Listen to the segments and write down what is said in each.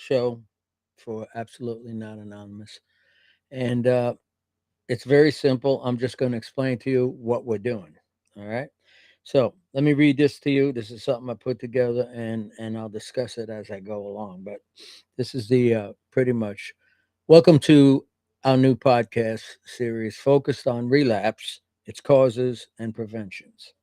show for Absolutely Not Anonymous. And it's very simple. I'm just going to explain to you what we're doing. All right. So let me read this to you. This is something I put together, and I'll discuss it as I go along. But this is the pretty much welcome to our new podcast series focused on relapse, its causes, and preventions.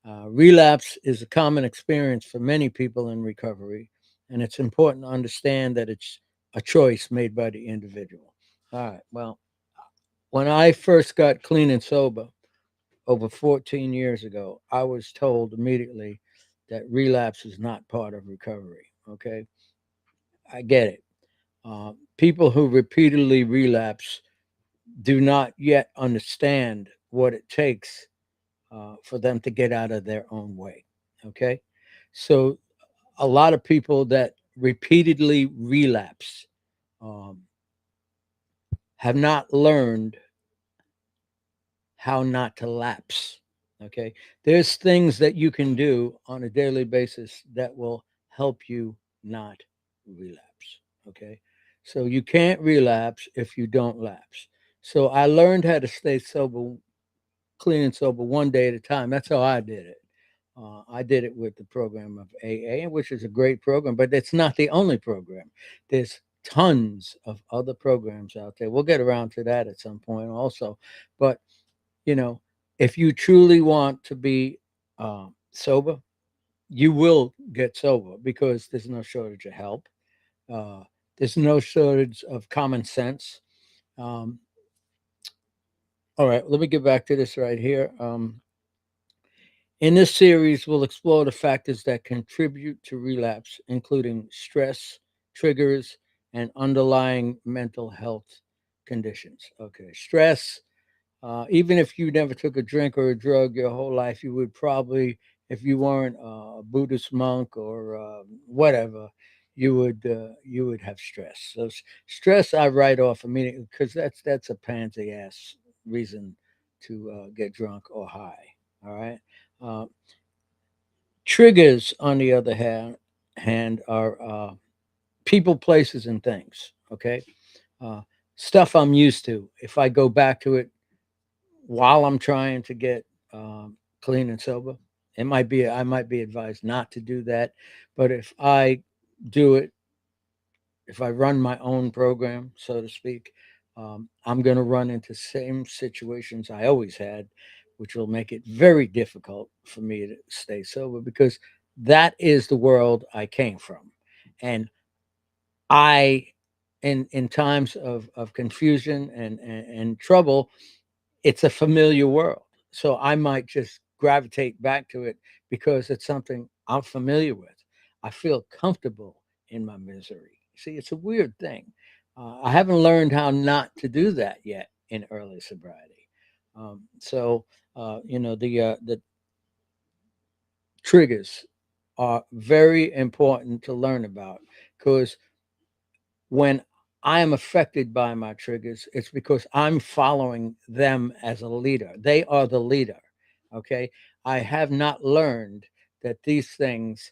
Relapse is a common experience for many people in recovery, and it's important to understand that it's a choice made by the individual. All right. Well, when I first got clean and sober over 14 years ago, I was told immediately that relapse is not part of recovery. Okay. I get it. People who repeatedly relapse do not yet understand what it takes for them to get out of their own way. Okay. So, a lot of people that repeatedly relapse um, have not learned how not to lapse. Okay. There's things that you can do on a daily basis that will help you not relapse. Okay. So you can't relapse if you don't lapse. So I learned how to stay sober, clean and sober one day at a time. That's how I did it. I did it with the program of AA, which is a great program, but it's not the only program. There's tons of other programs out there. We'll get around to that at some point also. But you know, if you truly want to be sober, you will get sober because there's no shortage of help. Uh, there's no shortage of common sense. Um, all right, let me get back to this right here. In this series, we'll explore the factors that contribute to relapse, including stress, triggers, and underlying mental health conditions. Okay, stress. Even if you never took a drink or a drug your whole life, you would probably, if you weren't a Buddhist monk or whatever, you would have stress. So stress, I write off immediately because that's a pansy ass reason to get drunk or high. All right. Uh, Triggers, on the other hand are people, places, and things. Okay. Uh, Stuff I'm used to. If I go back to it while I'm trying to get clean and sober. I might be advised not to do that, but if I do it, if I run my own program, so to speak, I'm going to run into same situations I always had, which will make it very difficult for me to stay sober because that is the world I came from, and I, in times of confusion and trouble, it's a familiar world. So I might just gravitate back to it because it's something I'm familiar with. I feel comfortable in my misery. See, it's a weird thing. I haven't learned how not to do that yet in early sobriety. The triggers are very important to learn about because when I am affected by my triggers, it's because I'm following them as a leader. They are the leader. Okay. I have not learned that these things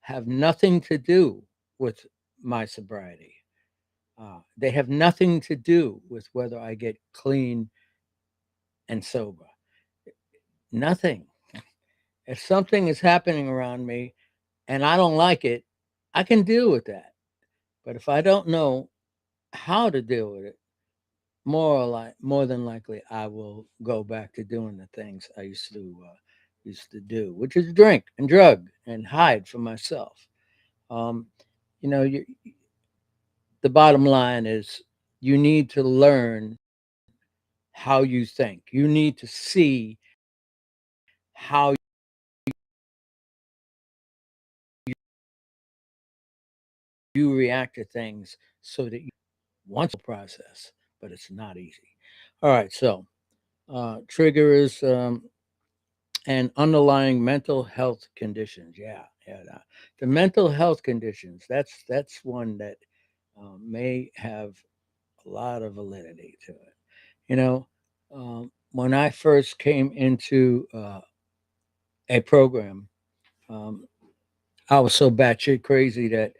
have nothing to do with my sobriety. They have nothing to do with whether I get clean and sober. Nothing. If something is happening around me and I don't like it, I can deal with that. But if I don't know how to deal with it, more than likely I will go back to doing the things I used to do, which is drink and drug and hide from myself. Um, you know, the bottom line is you need to learn how you think. You need to see how you react to things so that you once process, but it's not easy. All right, so trigger is and underlying mental health conditions. Yeah, yeah. The mental health conditions. That's one that may have a lot of validity to it. You know, when I first came into a program, um, I was so batshit crazy that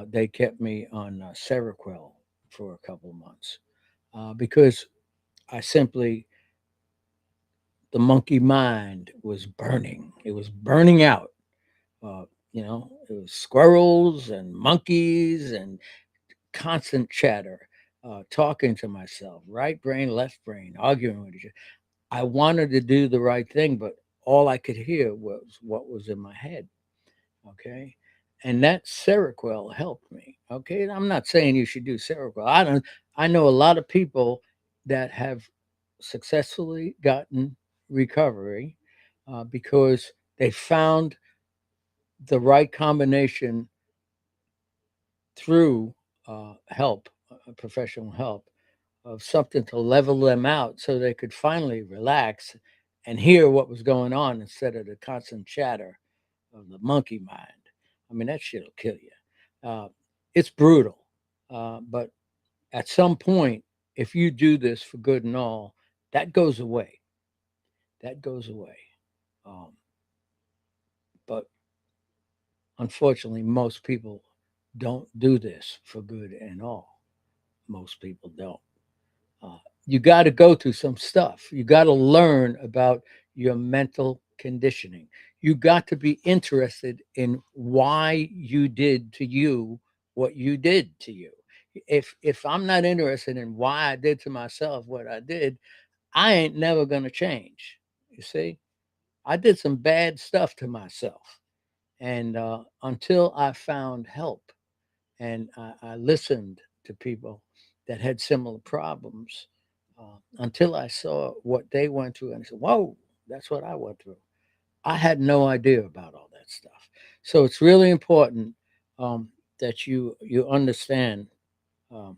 they kept me on Seroquel for a couple of months because I simply, the monkey mind was burning. It was burning out. Uh, it was squirrels and monkeys and constant chatter, talking to myself, right brain, left brain, arguing with each other. I wanted to do the right thing, but all I could hear was what was in my head. Okay. And that Seroquel helped me. Okay. I'm not saying you should do Seroquel. I know a lot of people that have successfully gotten recovery because they found the right combination through help, professional help, of something to level them out so they could finally relax and hear what was going on instead of the constant chatter of the monkey mind. I mean, that shit'll kill you. It's brutal, but at some point, if you do this for good and all, that goes away. That goes away. Um, but unfortunately, most people don't do this for good and all. Most people don't. Uh, you got to go through some stuff. You got to learn about your mental conditioning. You got to be interested in why you did to you what you did to you. If I'm not interested in why I did to myself what I did, I ain't never gonna change. You see, I did some bad stuff to myself, and until I found help and I listened to people that had similar problems until I saw what they went through, and I said, "Whoa, that's what I went through." I had no idea about all that stuff. So it's really important that you understand um,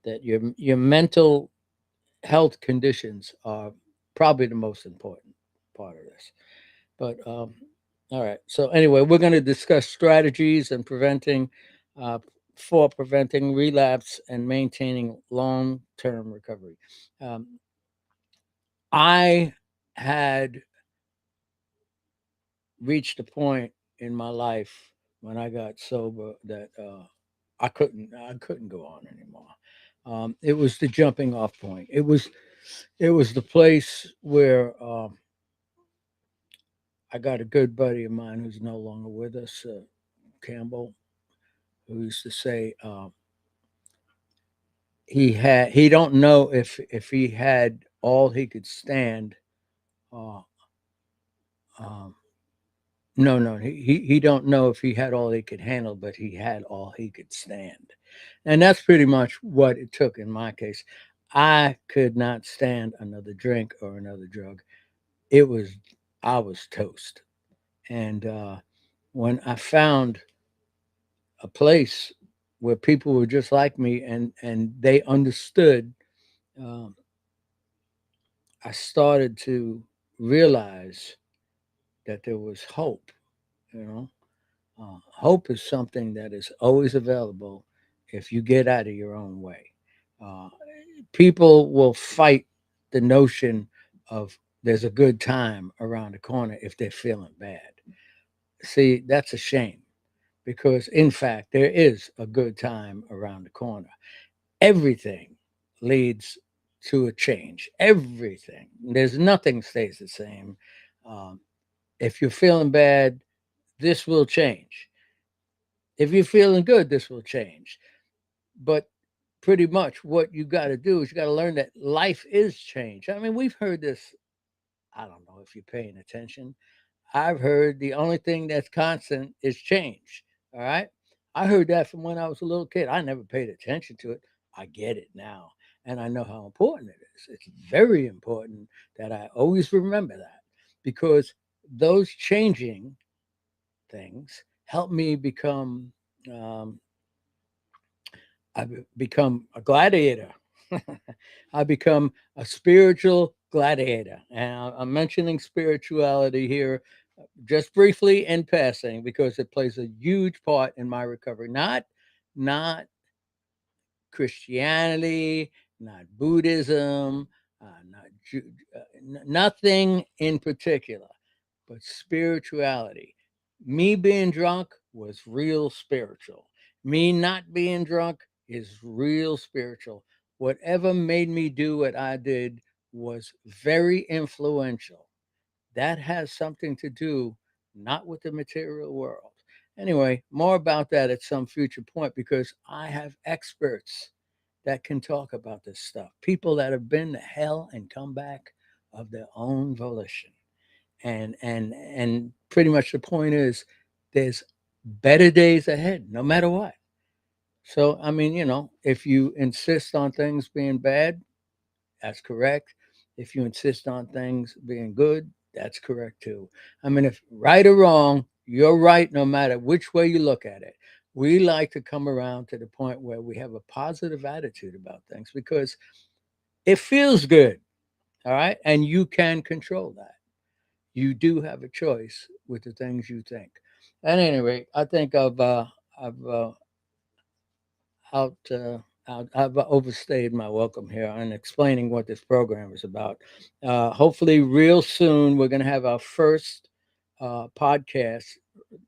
that your mental health conditions are probably the most important part of this. But all right. So anyway, we're going to discuss strategies and uh, preventing relapse and maintaining long-term recovery. Um, I had reached a point in my life when I got sober that I couldn't go on anymore. It was the jumping off point. It was the place where I got a good buddy of mine who's no longer with us, Campbell, who used to say he don't know if he had all he could stand. Uh, um, no, he don't know if he had all he could handle, but he had all he could stand, and that's pretty much what it took in my case. I could not stand another drink or another drug. It was I was toast, and when I found a place where people were just like me and they understood, um, I started to realize that there was hope. You know, hope is something that is always available if you get out of your own way. Uh, People will fight the notion of there's a good time around the corner if they're feeling bad. See, that's a shame because, in fact, there is a good time around the corner. Everything leads to a change. Everything. There's nothing stays the same. Um, if you're feeling bad, this will change. If you're feeling good, this will change. But pretty much what you got to do is you got to learn that life is change. I mean, we've heard this. I don't know if you're paying attention. I've heard the only thing that's constant is change. All right. I heard that from when I was a little kid. I never paid attention to it. I get it now. And I know how important it is. It's very important that I always remember that because those changing things help me become, um, I've become a gladiator. I become a spiritual gladiator. And I'm mentioning spirituality here just briefly in passing because it plays a huge part in my recovery. Not Christianity, not Buddhism, not nothing in particular, but spirituality. Me being drunk was real spiritual. Me not being drunk is real spiritual. Whatever made me do what I did was very influential. That has something to do not with the material world. Anyway, more about that at some future point because I have experts that can talk about this stuff. People that have been to hell and come back of their own volition. And pretty much the point is there's better days ahead no matter what. So I mean, if you insist on things being bad, that's correct. If you insist on things being good, that's correct too. I mean, if right or wrong, you're right no matter which way you look at it. We like to come around to the point where we have a positive attitude about things because it feels good. All right. And you can control that. You do have a choice with the things you think. At any rate, I think I've out, I've overstayed my welcome here in explaining what this program is about. Hopefully, real soon, we're going to have our first podcast,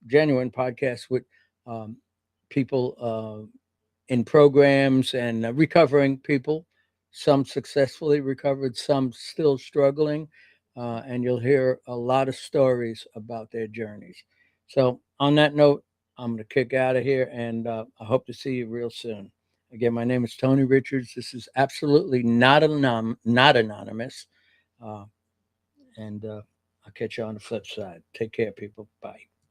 genuine podcast with um, people in programs and recovering people. Some successfully recovered, some still struggling. And you'll hear a lot of stories about their journeys. So, on that note, I'm going to kick out of here and I hope to see you real soon. Again, my name is Tony Richards. This is absolutely not anonymous. Uh, and I'll catch you on the flip side. Take care, people. Bye.